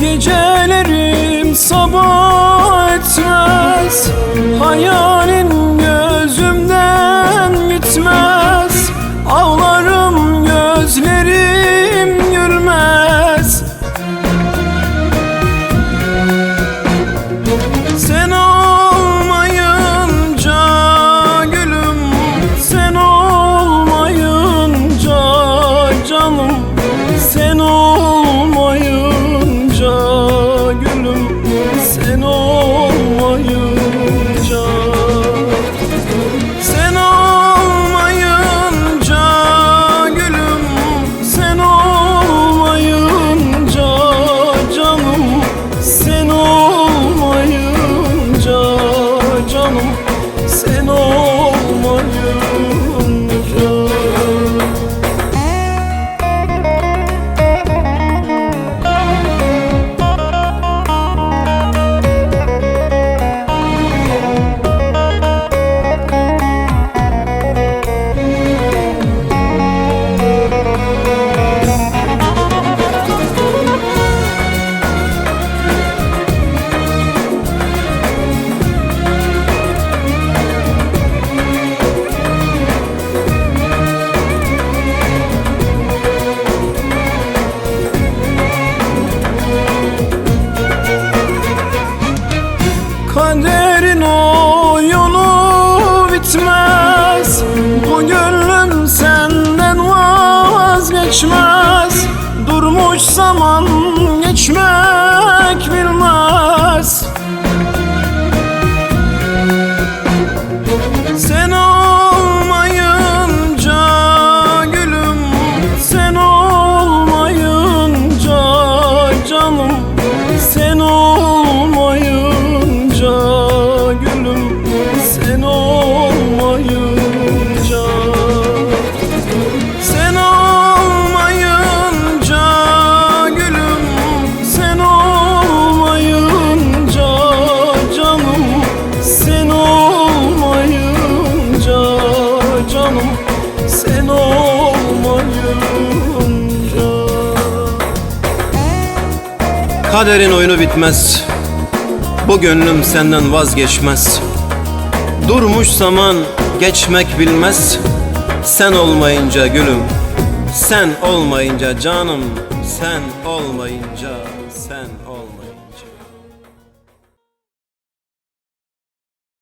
Gecelerim sabah etmez, hayalin gözümden gitmez. Ağlarım gözlerim gülmez. Sen olmayınca gülüm, sen olmayınca canım, sen olmayınca gülüm, sen olmayınca, sen olmayınca gülüm, sen olmayınca canım, sen olmayınca canım, sen olmayınca. Kaderin oyunu bitmez, bu gönlüm senden vazgeçmez. Durmuş zaman geçmek bilmez. Sen olmayınca gülüm, sen olmayınca canım, sen olmayınca gülüm, sen olmayınca, sen olmayınca gülüm, sen olmayınca canım, sen olmayınca canım, sen olmayınca. Kaderin oyunu bitmez, bu gönlüm senden vazgeçmez. Durmuş zaman geçmek bilmez. Sen olmayınca gülüm, sen olmayınca canım, sen olmayınca sen